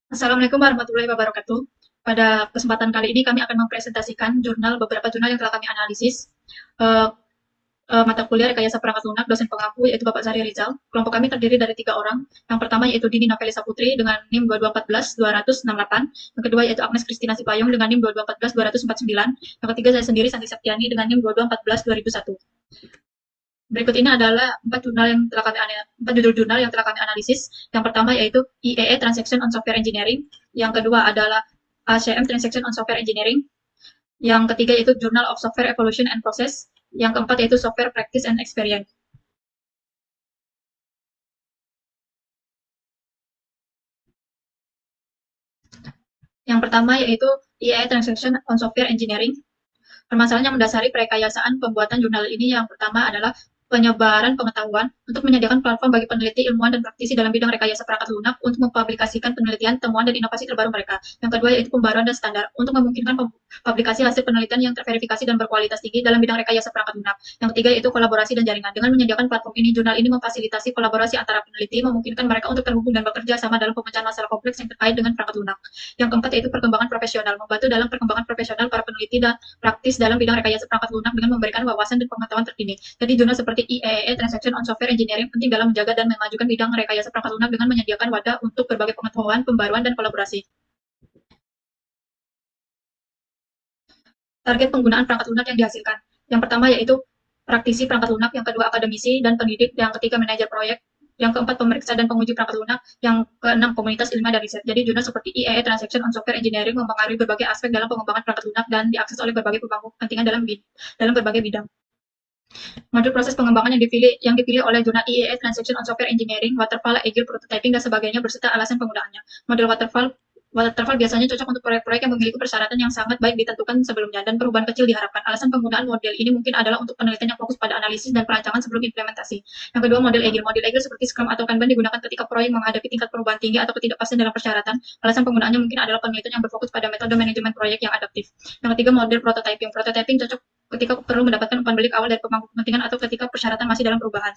Assalamualaikum warahmatullahi wabarakatuh. Pada kesempatan kali ini kami akan mempresentasikan beberapa jurnal yang telah kami analisis. Eh, Mata kuliah Rekayasa Perangkat Lunak, dosen pengampu yaitu Bapak Zahri Rizal. Kelompok kami terdiri dari 3 orang. Yang pertama yaitu Dini Novelisa Putri dengan NIM 2214-268. Yang kedua yaitu Agnes Kristina Sipayung dengan NIM 2214-249. Yang ketiga saya sendiri, Santi Septiani, dengan NIM 2214-2001. Berikut ini adalah 4 judul jurnal yang telah kami analisis. Yang pertama yaitu IEE Transaction on Software Engineering. Yang kedua adalah ACM Transaction on Software Engineering. Yang ketiga yaitu Journal of Software Evolution and Process. Yang keempat yaitu Software Practice and Experience. Yang pertama yaitu IEE Transaction on Software Engineering. Permasalahan yang mendasari perekayasaan pembuatan jurnal ini yang pertama adalah penyebaran pengetahuan untuk menyediakan platform bagi peneliti, ilmuwan, dan praktisi dalam bidang rekayasa perangkat lunak untuk mempublikasikan penelitian, temuan, dan inovasi terbaru mereka. Yang kedua yaitu pembaruan dan standar untuk memungkinkan publikasi hasil penelitian yang terverifikasi dan berkualitas tinggi dalam bidang rekayasa perangkat lunak. Yang ketiga yaitu kolaborasi dan jaringan. Dengan menyediakan platform ini, jurnal ini memfasilitasi kolaborasi antara peneliti, memungkinkan mereka untuk terhubung dan bekerja sama dalam pemecahan masalah kompleks yang terkait dengan perangkat lunak. Yang keempat yaitu perkembangan profesional, membantu dalam perkembangan profesional para peneliti dan praktis dalam bidang rekayasa perangkat lunak dengan memberikan wawasan dan pengetahuan terkini. Jadi jurnal seperti IEEE Transaction on Software Engineering penting dalam menjaga dan memajukan bidang rekayasa perangkat lunak dengan menyediakan wadah untuk berbagai pengetahuan, pembaruan, dan kolaborasi. Target penggunaan perangkat lunak yang dihasilkan. Yang pertama yaitu praktisi perangkat lunak, yang kedua akademisi dan pendidik, yang ketiga manajer proyek, yang keempat pemeriksa dan penguji perangkat lunak, yang keenam komunitas ilmiah dan riset. Jadi jurnal seperti IEE Transaction on Software Engineering mempengaruhi berbagai aspek dalam pengembangan perangkat lunak dan diakses oleh berbagai pemangku kepentingan dalam berbagai bidang. Modul proses pengembangan yang dipilih oleh jurnal IEE Transaction on Software Engineering, waterfall, agile, prototyping, dan sebagainya berserta alasan penggunaannya. Model waterfall biasanya cocok untuk proyek-proyek yang memiliki persyaratan yang sangat baik ditentukan sebelumnya dan perubahan kecil diharapkan. Alasan penggunaan model ini mungkin adalah untuk penelitian yang fokus pada analisis dan perancangan sebelum implementasi. Yang kedua, model agile. Model agile seperti Scrum atau Kanban digunakan ketika proyek menghadapi tingkat perubahan tinggi atau ketidakpastian dalam persyaratan. Alasan penggunaannya mungkin adalah penelitian yang berfokus pada metode manajemen proyek yang adaptif. Yang ketiga, model prototyping. Prototyping cocok ketika perlu mendapatkan umpan balik awal dari pemangku kepentingan atau ketika persyaratan masih dalam perubahan.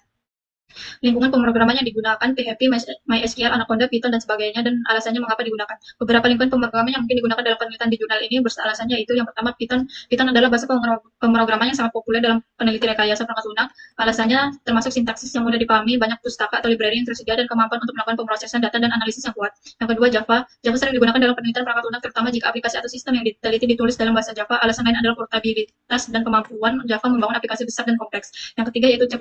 Lingkungan pemrograman yang digunakan PHP, MySQL, Anaconda, Python, dan sebagainya, dan alasannya mengapa digunakan. Beberapa lingkungan pemrograman yang mungkin digunakan dalam penelitian di jurnal ini alasannya itu yang pertama Python. Python adalah bahasa pemrograman yang sangat populer dalam peneliti rekayasa perangkat lunak. Alasannya termasuk sintaksis yang mudah dipahami, banyak pustaka atau library yang tersedia, dan kemampuan untuk melakukan pemrosesan data dan analisis yang kuat. Yang kedua Java. Java sering digunakan dalam penelitian perangkat lunak, terutama jika aplikasi atau sistem yang diteliti ditulis dalam bahasa Java. Alasan lain adalah portabilitas dan kemampuan Java membangun aplikasi besar dan kompleks. Yang ketiga yaitu C++.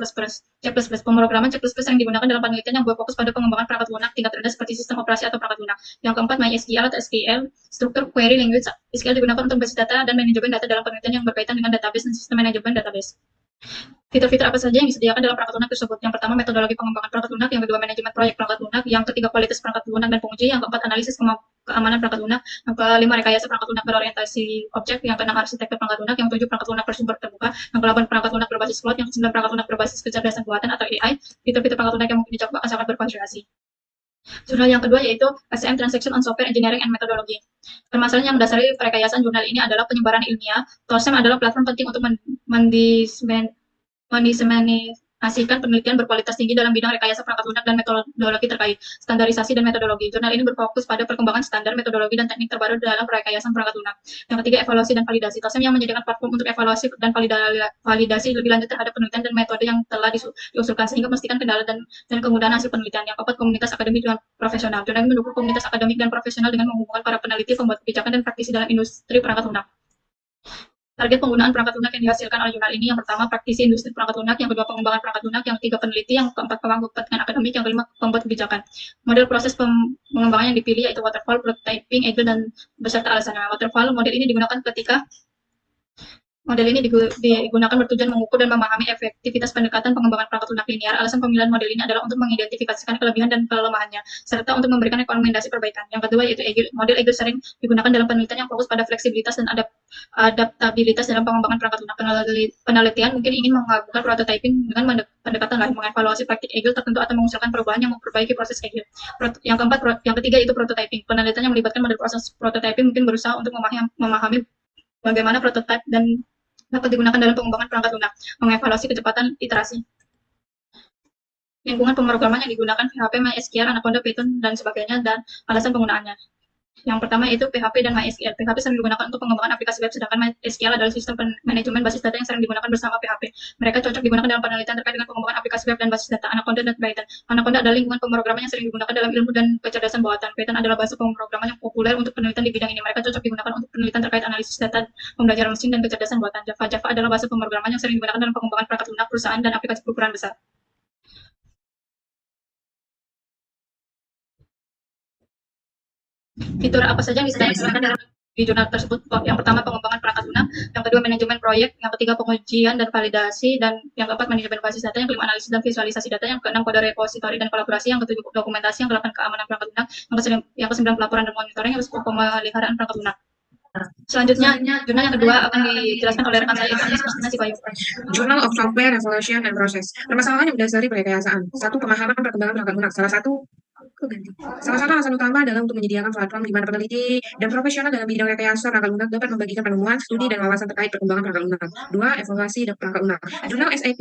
Pemrograman C++ yang digunakan dalam penelitian yang berfokus pada pengembangan perangkat lunak tingkat rendah seperti sistem operasi atau perangkat lunak. Yang keempat, MySQL atau SQL, struktur query language. SQL digunakan untuk basis data dan manajemen data dalam penelitian yang berkaitan dengan database dan sistem manajemen database. Fitur-fitur apa saja yang disediakan dalam perangkat lunak tersebut? Yang pertama, metodologi pengembangan perangkat lunak. Yang kedua, manajemen proyek perangkat lunak. Yang ketiga, kualitas perangkat lunak dan penguji. Yang keempat, analisis keamanan perangkat lunak. Yang kelima, rekayasa perangkat lunak berorientasi objek. Yang keenam, arsitektur perangkat lunak. Yang ketujuh, perangkat lunak bersumber terbuka. Yang kedelapan, perangkat lunak berbasis cloud. Yang kesembilan, perangkat lunak berbasis kecerdasan buatan atau AI. Fitur-fitur perangkat lunak yang mungkin dicoba akan sangat bervariasi. Jurnal yang kedua yaitu ACM Transaction on Software Engineering and Methodology. Permasalahan yang mendasari perekayasaan jurnal ini adalah penyebaran ilmiah. TOSEM adalah platform penting untuk mendiseminasikan penelitian berkualitas tinggi dalam bidang rekayasa perangkat lunak dan metodologi terkait, standarisasi dan metodologi. Jurnal ini berfokus pada perkembangan standar, metodologi, dan teknik terbaru dalam rekayasa perangkat lunak. Yang ketiga, evaluasi dan validasi. TOSEM yang menyediakan platform untuk evaluasi dan validasi lebih lanjut terhadap penelitian dan metode yang telah diusulkan, sehingga memastikan kendala dan kemudahan hasil penelitian. Yang keempat, komunitas akademik dan profesional. Jurnal ini mendukung komunitas akademik dan profesional dengan menghubungkan para peneliti, pembuat kebijakan, dan praktisi dalam industri perangkat lunak. Target penggunaan perangkat lunak yang dihasilkan oleh jurnal ini yang pertama praktisi industri perangkat lunak, yang kedua pengembangan perangkat lunak, yang ketiga peneliti, yang keempat pemangku kepentingan akademik, yang kelima pembuat kebijakan. Model proses pengembangan yang dipilih yaitu waterfall, prototyping, agile, dan beserta alasannya. Waterfall model ini digunakan ketika Model ini digunakan bertujuan mengukur dan memahami efektivitas pendekatan pengembangan perangkat lunak linear. Alasan pemilihan model ini adalah untuk mengidentifikasikan kelebihan dan kelemahannya, serta untuk memberikan rekomendasi perbaikan. Yang kedua yaitu Agile. Model Agile sering digunakan dalam penelitian yang fokus pada fleksibilitas dan adaptabilitas dalam pengembangan perangkat lunak. Penelitian mungkin ingin menggabungkan prototyping dengan pendekatan lain, mengevaluasi praktik Agile tertentu atau mengusulkan perubahan yang memperbaiki proses Agile. Yang ketiga itu prototyping. Penelitian yang melibatkan model proses prototyping mungkin berusaha untuk memahami bagaimana prototipe dan dapat digunakan dalam pengembangan perangkat lunak, mengevaluasi kecepatan iterasi. lingkungan pemrograman yang digunakan PHP, MySQL, Anaconda, Python, dan sebagainya, dan alasan penggunaannya. Yang pertama yaitu PHP dan MySQL. PHP sering digunakan untuk pengembangan aplikasi web, sedangkan MySQL adalah sistem manajemen basis data yang sering digunakan bersama PHP. Mereka cocok digunakan dalam penelitian terkait dengan pengembangan aplikasi web dan basis data. Anaconda dan Python. Anaconda adalah lingkungan pemrograman yang sering digunakan dalam ilmu dan kecerdasan buatan. Python adalah bahasa pemrograman yang populer untuk penelitian di bidang ini. Mereka cocok digunakan untuk penelitian terkait analisis data, pembelajaran mesin, dan kecerdasan buatan. Java adalah bahasa pemrograman yang sering digunakan dalam pengembangan perangkat lunak, perusahaan, dan aplikasi berukuran besar. Fitur apa saja yang disediakan di jurnal tersebut? Yang pertama pengembangan perangkat lunak, yang kedua manajemen proyek, yang ketiga pengujian dan validasi, dan yang keempat manajemen basis data, yang kelima analisis dan visualisasi data, yang keenam kode repositori dan kolaborasi, yang ketujuh dokumentasi, yang kedelapan keamanan perangkat lunak, yang kesembilan pelaporan dan monitoring, yang ke-10 pemeliharaan perangkat lunak. Selanjutnya, jurnal yang kedua akan dijelaskan oleh rekan saya, Nasi Bayu. Journal of Software Evaluation and Process. Permasalahan yang mendasari perekayasaan. Satu, pemahaman perkembangan perangkat lunak. Salah satu alasan utama adalah untuk menyediakan platform di mana peneliti dan profesional dalam bidang rekayasa perangkat lunak dapat membagikan penemuan, studi, dan wawasan terkait perkembangan perangkat lunak. Dua, evaluasi dan perangkat lunak. Jurnal SAP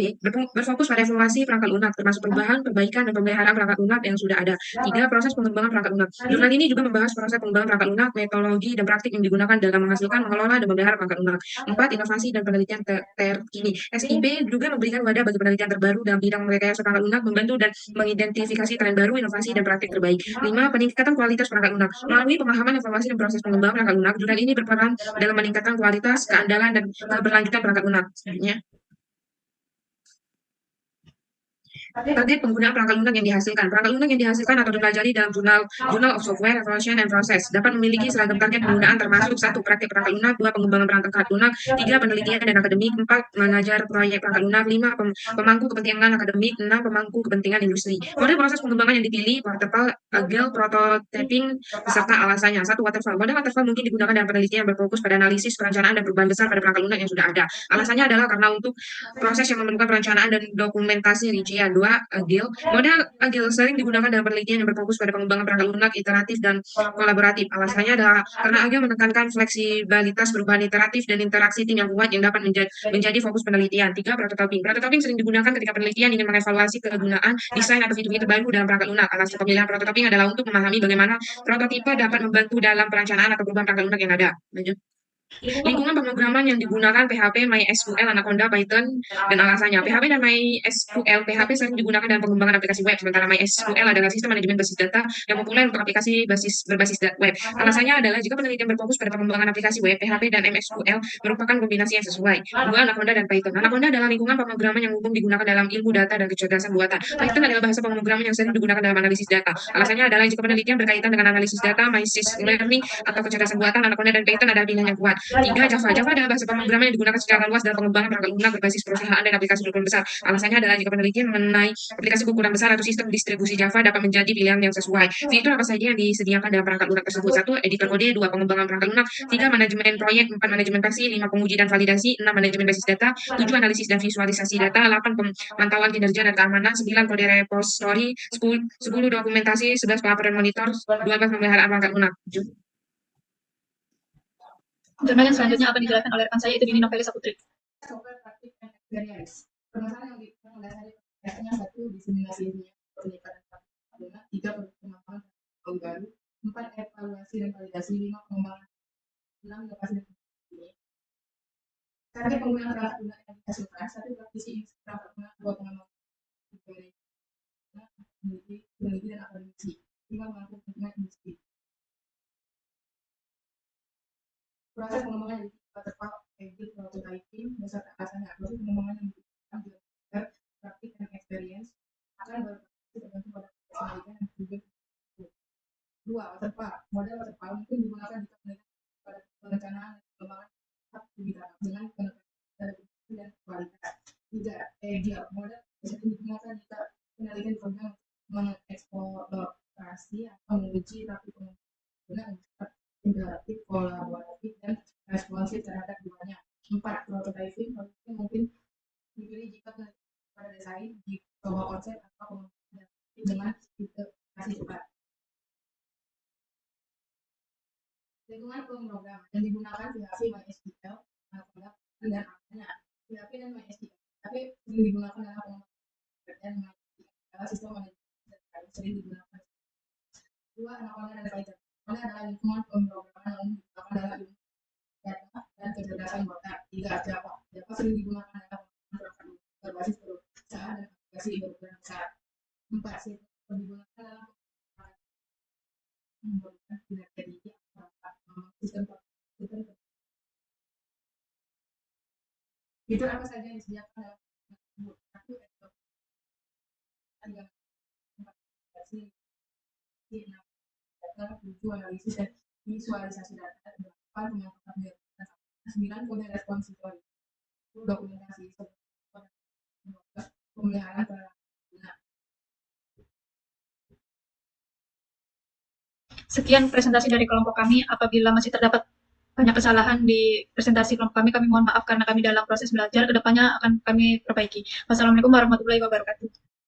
berfokus pada evaluasi perangkat lunak, termasuk perubahan, perbaikan, dan pemeliharaan perangkat lunak yang sudah ada. Tiga, proses pengembangan perangkat lunak. Jurnal ini juga membahas proses pengembangan perangkat lunak, metodologi, dan praktik yang digunakan dalam menghasilkan, mengelola, dan memelihara perangkat lunak. Empat, inovasi dan penelitian terkini. SIP juga memberikan wadah bagi penelitian terbaru dalam bidang rekayasa perangkat lunak, membantu dan mengidentifikasi tren baru, inovasi, dan praktik terbaik. 5. Peningkatan kualitas perangkat lunak. Melalui pemahaman evaluasi dan proses pengembangan perangkat lunak, jurnal ini berperan dalam meningkatkan kualitas, keandalan, dan keberlanjutan perangkat lunak. Selanjutnya, target penggunaan perangkat lunak yang dihasilkan. Perangkat lunak yang dihasilkan atau dipelajari dalam Journal of Software Evaluation and Process dapat memiliki seragam target penggunaan termasuk 1. Praktik perangkat lunak, 2. Pengembangan perangkat lunak, 3. Penelitian dan akademik, 4. Mengajar proyek perangkat lunak, 5. Pemangku kepentingan akademik, 6. Pemangku kepentingan industri. Model proses pengembangan yang dipilih, waterfall, agile, prototyping, beserta alasannya. 1. Waterfall. Model waterfall mungkin digunakan dalam penelitian yang berfokus pada analisis, perencanaan, dan perubahan besar pada perangkat lunak yang sudah ada. Alasannya adalah karena untuk proses yang memerlukan perencanaan dan dokumentasi rincian. 2. Agile. Model agile sering digunakan dalam penelitian yang berfokus pada pengembangan perangkat lunak iteratif dan kolaboratif. Alasannya adalah karena agile menekankan fleksibilitas, perubahan iteratif, dan interaksi tim yang kuat yang dapat menjadi fokus penelitian. 3. Prototyping. Prototyping sering digunakan ketika penelitian ingin mengevaluasi kegunaan, desain, atau fitur-fitur baru dalam perangkat lunak. Alasan pemilihan prototyping adalah untuk memahami bagaimana prototipe dapat membantu dalam perencanaan atau perubahan perangkat lunak yang ada. Lanjut. Lingkungan pemrograman yang digunakan PHP, MySQL, Anaconda, Python, dan alasannya. PHP dan MySQL. PHP sering digunakan dalam pengembangan aplikasi web, sementara MySQL adalah sistem manajemen basis data yang populer untuk aplikasi berbasis web. Alasannya adalah jika penelitian berfokus pada pengembangan aplikasi web, PHP dan MySQL merupakan kombinasi yang sesuai. 2. Anaconda dan Python. Anaconda adalah lingkungan pemrograman yang umum digunakan dalam ilmu data dan kecerdasan buatan. Python adalah bahasa pemrograman yang sering digunakan dalam analisis data. Alasannya adalah jika penelitian berkaitan dengan analisis data, machine learning, atau kecerdasan buatan, Anaconda dan Python adalah pilihan yang kuat. 3. Java. Java adalah bahasa pemrograman yang digunakan secara luas dalam pengembangan perangkat lunak berbasis perusahaan dan aplikasi berukuran besar. Alasannya adalah jika penelitian mengenai aplikasi berukuran besar atau sistem distribusi Java dapat menjadi pilihan yang sesuai. Fitur apa saja yang disediakan dalam perangkat lunak tersebut? 1. Editor kode, 2. Pengembangan perangkat lunak, 3. Manajemen proyek, 4. Manajemen versi, 5. Penguji dan validasi, 6. Manajemen basis data, 7. Analisis dan visualisasi data, 8. Pemantauan kinerja dan keamanan, 9. Kode repository, 10. Dokumentasi, 11. Pelaporan monitor, 12. Pemeliharaan perangkat lunak. Jurnal yang selanjutnya akan dijelaskan oleh rekan saya, itu Dini Noveli Saputri. Permasalahan yang mendasari pekerjaannya: 1. Diseminasi peningkatan lunak, 3. Pengembangan tahun baru, 4. Evaluasi dan validasi, 5. Pengembangan, 6. Inovasi dan ini. Target penggunaan perangkat lunak yang dihasilkan: 1. Praktisi perangkat lunak, 2. Pengembangan peneliti dan akademisi, 5. Mampu kepentingan industri. Proses pengembangan yang waterfall, agile, prototyping, beserta alasannya. Proses pengembangan yang dilakukan belajar, praktik, dan experience akan berproses tergantung pada penelitian dan tujuan. 2. Waterfall. Model waterfall mungkin digunakan jika penelitian pada perencanaan dan pengembangan aktivitas dengan penelitian dan kualitas. 3. Agile. Model biasanya digunakan jika penelitian program mengeksplorasi atau menguji tapi pengembangan interaktif, kolaboratif, dan responsif terhadap keduanya. 4. Prototyping mungkin dipilih jika pada desain, coba konsep, atau pengembangan dengan iterasi cepat. Lingkungan pemrograman yang digunakan PHP, MySQL, Anaconda, dan alasannya. PHP dan MySQL. PHP sering digunakan dalam pengembangan dan MySQL adalah sistem manajemen yang sering digunakan. Dua, Anaconda dan Fighter. Anaconda adalah lingkungan pemrograman yang umum digunakan dalam ilmu data dan kecerdasan buatan. Tiga, Java. Java sering digunakan dalam perangkat lunak berbasis perusahaan dan aplikasi berukuran besar. Empat, C++ digunakan dalam memerlukan kinerja tinggi perangkat sistem fitur apa saja yang disediakan dalam tersebut. Satu, tiga, empat, data, tujuh, analisis dan visualisasi data, delapan, pengamatan data, sembilan, kode responsive, dokumentasi, pemeliharaan perangkat. Sekian presentasi dari kelompok kami. Apabila masih terdapat banyak kesalahan di presentasi kelompok kami mohon maaf karena kami dalam proses belajar. Kedepannya akan kami perbaiki. Wassalamualaikum warahmatullahi wabarakatuh.